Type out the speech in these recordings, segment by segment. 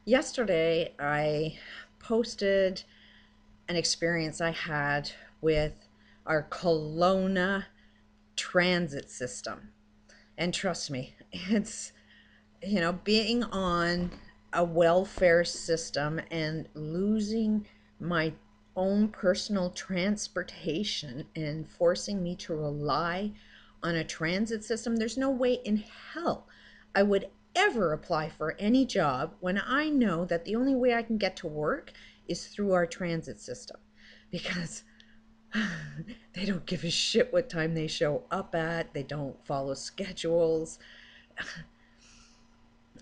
Yesterday, I posted an experience I had with our Kelowna transit system. And trust me, being on a welfare system and losing my own personal transportation and forcing me to rely on a transit system. There's no way in hell I would ever apply for any job when I know that the only way I can get to work is through our transit system, because they don't give a shit what time they show up at, they don't follow schedules,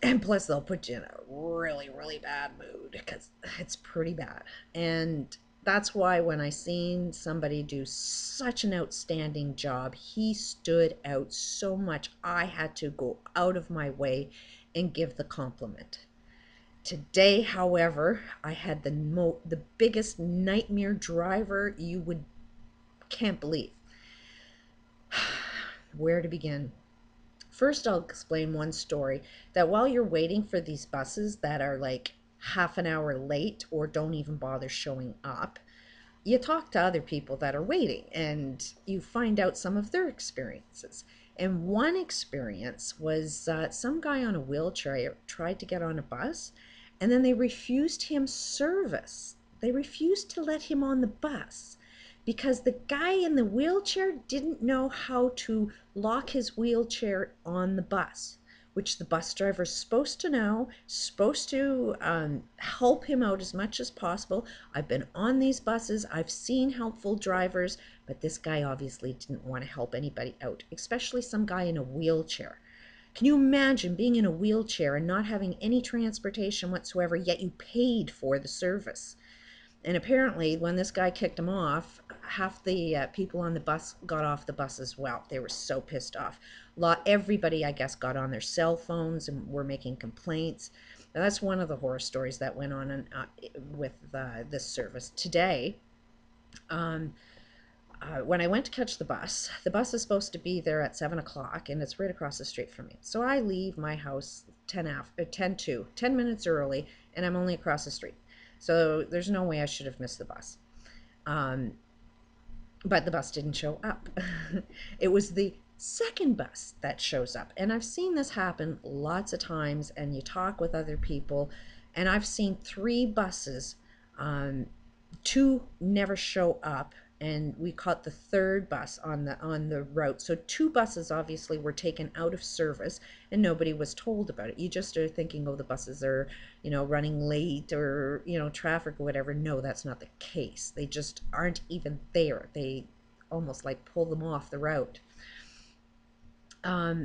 and plus they'll put you in a really, really bad mood because it's pretty bad. And that's why when I seen somebody do such an outstanding job, he stood out so much, I had to go out of my way and give the compliment. Today, however, I had the biggest nightmare driver you would can't believe. Where to begin? First, I'll explain one story that while you're waiting for these buses that are like half an hour late or don't even bother showing up, you talk to other people that are waiting and you find out some of their experiences. And one experience was some guy on a wheelchair tried to get on a bus, and then they refused him service. They refused to let him on the bus because the guy in the wheelchair didn't know how to lock his wheelchair on the bus, which the bus driver is supposed to know, supposed to help him out as much as possible. I've been on these buses, I've seen helpful drivers, but this guy obviously didn't want to help anybody out, especially some guy in a wheelchair. Can you imagine being in a wheelchair and not having any transportation whatsoever, yet you paid for the service? And apparently, when this guy kicked him off, half the people on the bus got off the bus as well. They were so pissed off. Everybody, I guess, got on their cell phones and were making complaints. Now, that's one of the horror stories that went on with this service. Today, um, when I went to catch the bus is supposed to be there at 7 o'clock, and it's right across the street from me. So I leave my house 10 minutes early, and I'm only across the street. So there's no way I should have missed the bus. Um, but the bus didn't show up. It was the second bus that shows up. And I've seen this happen lots of times, and you talk with other people, and I've seen three buses, um, two never show up, and we caught the third bus on the route. So two buses obviously were taken out of service, and nobody was told about it. You just are thinking, oh, the buses are, running late, or traffic or whatever. No, that's not the case. They just aren't even there. They almost like pull them off the route.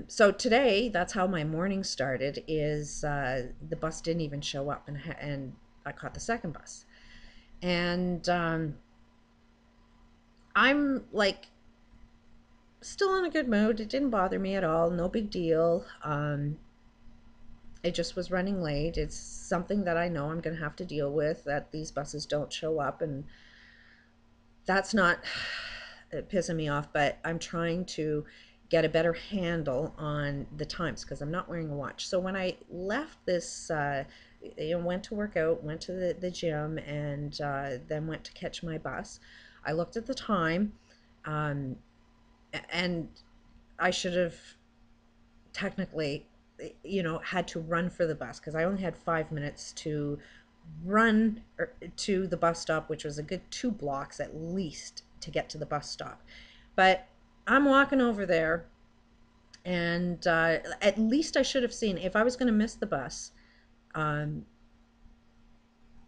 So today, that's how my morning started. Is the bus didn't even show up, and I caught the second bus, and I'm like still in a good mood. It didn't bother me at all. No big deal. It just was running late. It's something that I know I'm going to have to deal with, that these buses don't show up, and that's not pissing me off, but I'm trying to get a better handle on the times because I'm not wearing a watch. So when I left this, went to work out, went to the gym, and then went to catch my bus, I looked at the time, um, and I should have technically, had to run for the bus because I only had 5 minutes to run to the bus stop, which was a good 2 blocks at least to get to the bus stop. But I'm walking over there, and at least I should have seen if I was going to miss the bus, um,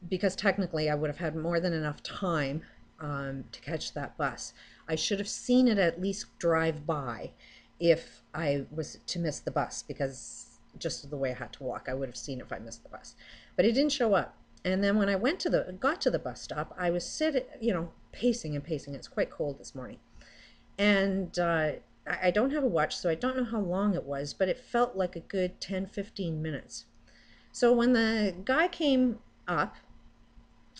because technically I would have had more than enough time to catch that bus. I should have seen it at least drive by if I was to miss the bus, because just the way I had to walk, I would have seen if I missed the bus. But it didn't show up. And then when I got to the bus stop, I was sitting, pacing and pacing. It's quite cold this morning. And I don't have a watch, so I don't know how long it was, but it felt like a good 10, 15 minutes. So when the guy came up,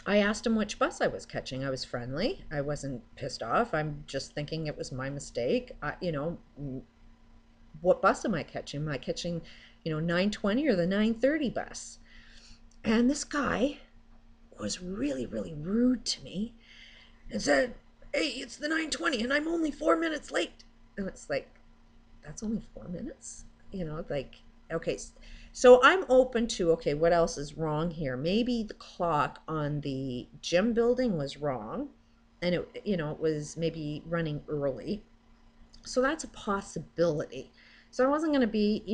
I asked him which bus I was catching. I was friendly. I wasn't pissed off. I'm just thinking it was my mistake. What bus am I catching? Am I catching, 9:20 or the 9:30 bus? And this guy was really, really rude to me and said, "Hey, it's the 9:20 and I'm only 4 minutes late." And it's like, that's only 4 minutes? Like, okay. So I'm open to, okay, what else is wrong here? Maybe the clock on the gym building was wrong and it was maybe running early. So that's a possibility. So I wasn't going to be,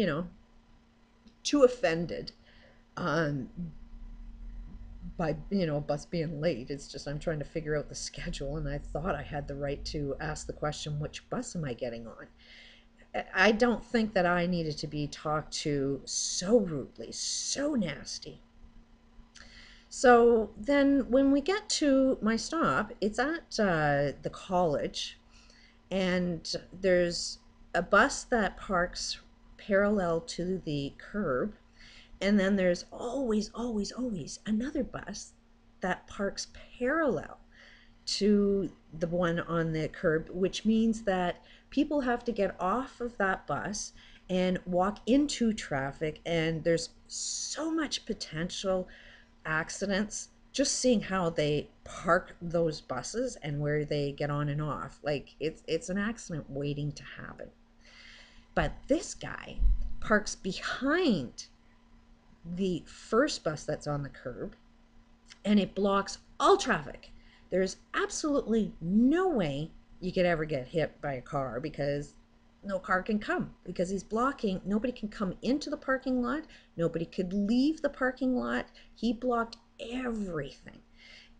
too offended um, by a bus being late. It's just I'm trying to figure out the schedule, and I thought I had the right to ask the question, which bus am I getting on? I don't think that I needed to be talked to so rudely, so nasty. So then when we get to my stop, it's at the college, and there's a bus that parks parallel to the curb. And then there's always, always, always another bus that parks parallel to the one on the curb, which means that people have to get off of that bus and walk into traffic. And there's so much potential accidents just seeing how they park those buses and where they get on and off. Like it's an accident waiting to happen. But this guy parks behind the first bus that's on the curb, and it blocks all traffic. There's absolutely no way you could ever get hit by a car because no car can come because he's blocking. Nobody can come into the parking lot. Nobody could leave the parking lot. He blocked everything.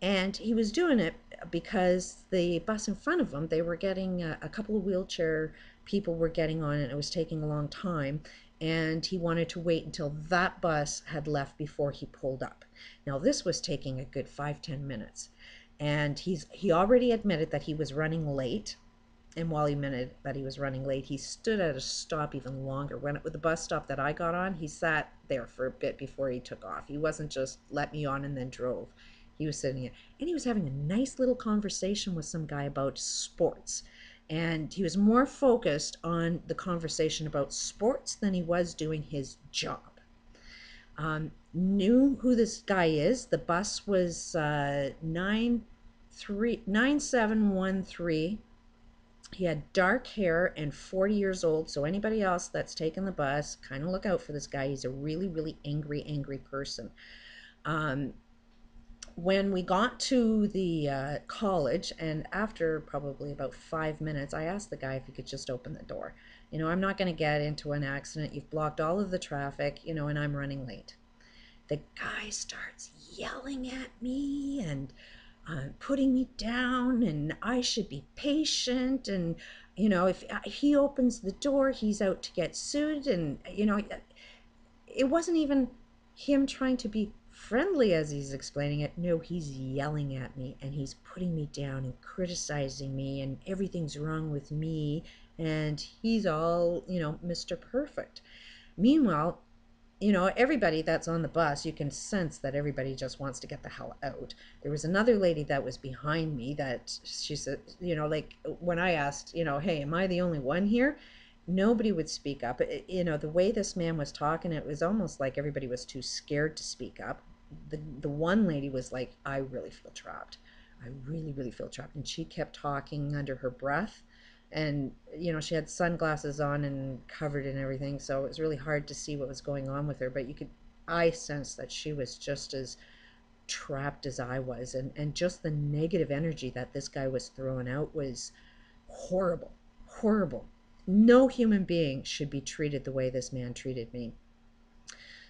And he was doing it because the bus in front of him, they were getting a couple of wheelchair people were getting on, and it was taking a long time. And he wanted to wait until that bus had left before he pulled up. Now, this was taking a good 5-10 minutes. And he already admitted that he was running late. And while he admitted that he was running late, he stood at a stop even longer. When with the bus stop that I got on, he sat there for a bit before he took off. He wasn't just let me on and then drove. He was sitting there, and he was having a nice little conversation with some guy about sports. And he was more focused on the conversation about sports than he was doing his job. Knew who this guy is. The bus was 9713. He had dark hair and 40 years old. So anybody else that's taken the bus, kind of look out for this guy. He's a really, really angry person. When we got to the college, and after probably about 5 minutes, I asked the guy if he could just open the door. I'm not going to get into an accident. You've blocked all of the traffic, and I'm running late. The guy starts yelling at me and putting me down, and I should be patient. And, if he opens the door, he's out to get sued. And, it wasn't even him trying to be friendly as he's explaining it. No, he's yelling at me and he's putting me down and criticizing me, and everything's wrong with me. And he's all, Mr. Perfect. Meanwhile, everybody that's on the bus, you can sense that everybody just wants to get the hell out. There was another lady that was behind me that she said, like when I asked, hey, am I the only one here? Nobody would speak up. The way this man was talking, it was almost like everybody was too scared to speak up. The one lady was like, I really feel trapped. I really, really feel trapped. And she kept talking under her breath. And, she had sunglasses on and covered and everything. So it was really hard to see what was going on with her. But I sensed that she was just as trapped as I was. And just the negative energy that this guy was throwing out was horrible, horrible. No human being should be treated the way this man treated me.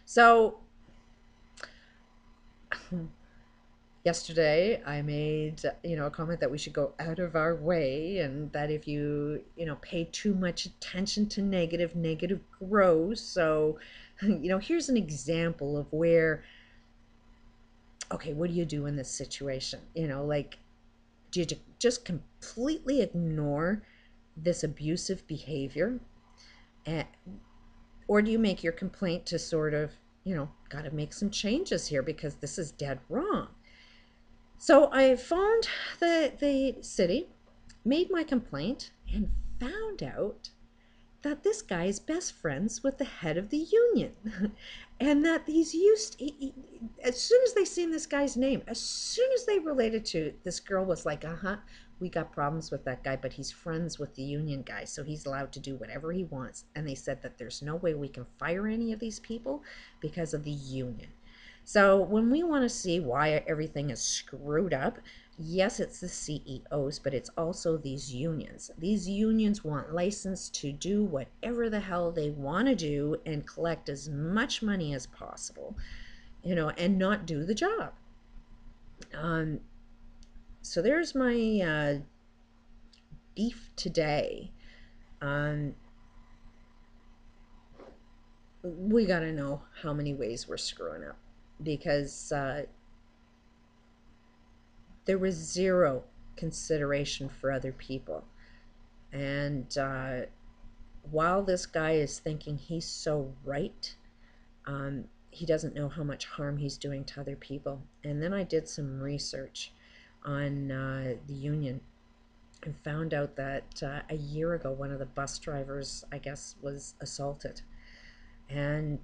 So yesterday I made, a comment that we should go out of our way, and that if you, pay too much attention to negative grows. So, here's an example of where, okay, what do you do in this situation? Like, do you just completely ignore this abusive behavior? Or do you make your complaint to sort of, got to make some changes here because this is dead wrong? So I phoned the city, made my complaint, and found out that this guy is best friends with the head of the union. And that as soon as they seen this guy's name, as soon as they related to this girl was like, we got problems with that guy, but he's friends with the union guy, so he's allowed to do whatever he wants. And they said that there's no way we can fire any of these people because of the union. So when we want to see why everything is screwed up, yes, it's the CEOs, but it's also these unions. These unions want license to do whatever the hell they want to do and collect as much money as possible, and not do the job. So there's my beef today. We got to know how many ways we're screwing up, because there was zero consideration for other people. And while this guy is thinking he's so right, he doesn't know how much harm he's doing to other people. And then I did some research on the union and found out that a year ago, one of the bus drivers, I guess, was assaulted. And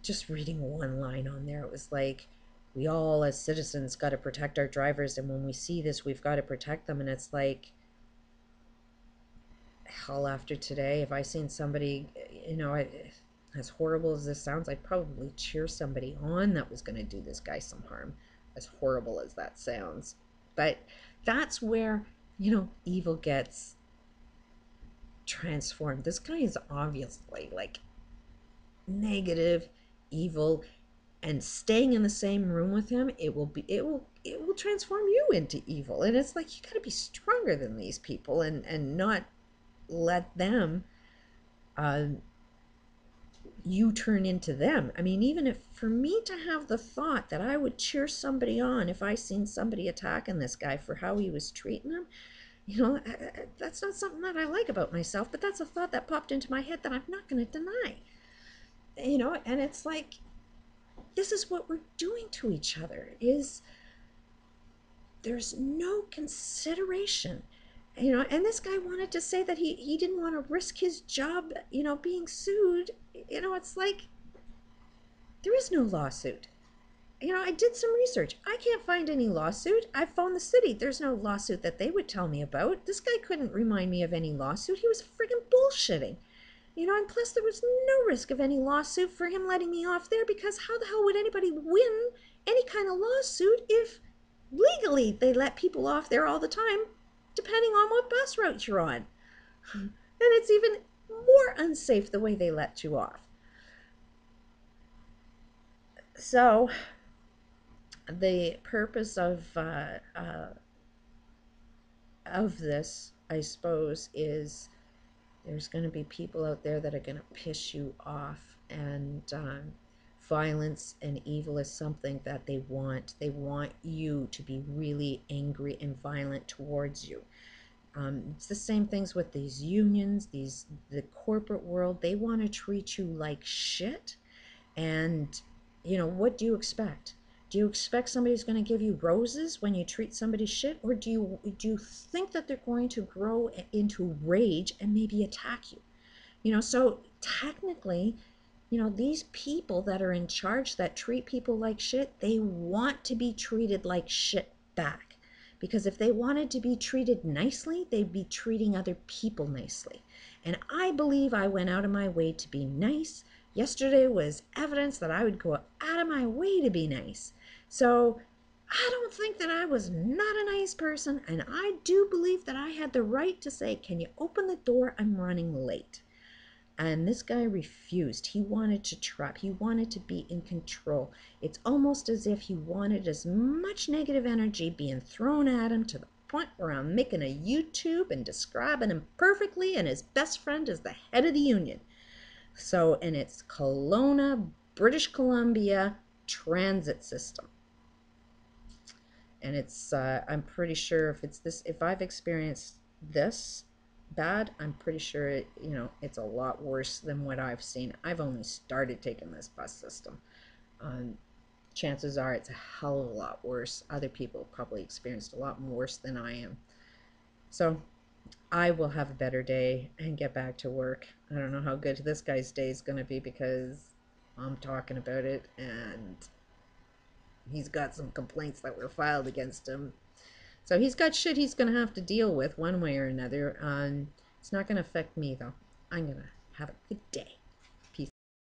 just reading one line on there, it was like, we all as citizens got to protect our drivers, and when we see this, we've got to protect them. And it's like, hell, after today, if I seen somebody, as horrible as this sounds, I'd probably cheer somebody on that was going to do this guy some harm, as horrible as that sounds. But that's where, evil gets transformed. This guy is obviously like negative, evil, and staying in the same room with him, it will transform you into evil. And it's like, you got to be stronger than these people, and not let them you turn into them. I mean, even if for me to have the thought that I would cheer somebody on if I seen somebody attacking this guy for how he was treating them, that's not something that I like about myself, but that's a thought that popped into my head that I'm not going to deny. And it's like, this is what we're doing to each other, is there's no consideration. And this guy wanted to say that he didn't want to risk his job, being sued. It's like, there is no lawsuit. I did some research. I can't find any lawsuit. I phoned the city. There's no lawsuit that they would tell me about. This guy couldn't remind me of any lawsuit. He was friggin' bullshitting. And plus there was no risk of any lawsuit for him letting me off there, because how the hell would anybody win any kind of lawsuit if legally they let people off there all the time, depending on what bus route you're on? And it's even more unsafe the way they let you off. So the purpose of this, I suppose, is there's going to be people out there that are going to piss you off, and violence and evil is something that they want. They want you to be really angry and violent towards you. It's the same things with these unions, the corporate world. They want to treat you like shit. And what do you expect? Do you expect somebody's going to give you roses when you treat somebody shit? Or do you think that they're going to grow into rage and maybe attack you? So technically, these people that are in charge that treat people like shit, they want to be treated like shit back. Because if they wanted to be treated nicely, they'd be treating other people nicely. And I believe I went out of my way to be nice. Yesterday was evidence that I would go out of my way to be nice. So I don't think that I was not a nice person, and I do believe that I had the right to say, can you open the door? I'm running late. And this guy refused. He wanted to trap. He wanted to be in control. It's almost as if he wanted as much negative energy being thrown at him, to the point where I'm making a YouTube and describing him perfectly, and his best friend is the head of the union. So, and it's Kelowna, British Columbia transit system. And it's, I'm pretty sure if I've experienced this bad, I'm pretty sure it's a lot worse than what I've seen. I've only started taking this bus system. Chances are it's a hell of a lot worse. Other people probably experienced a lot worse than I am. So I will have a better day and get back to work. I don't know how good this guy's day is going to be, because I'm talking about it, and He's got some complaints that were filed against him. So he's got shit he's going to have to deal with one way or another. It's not going to affect me, though. I'm going to have a good day.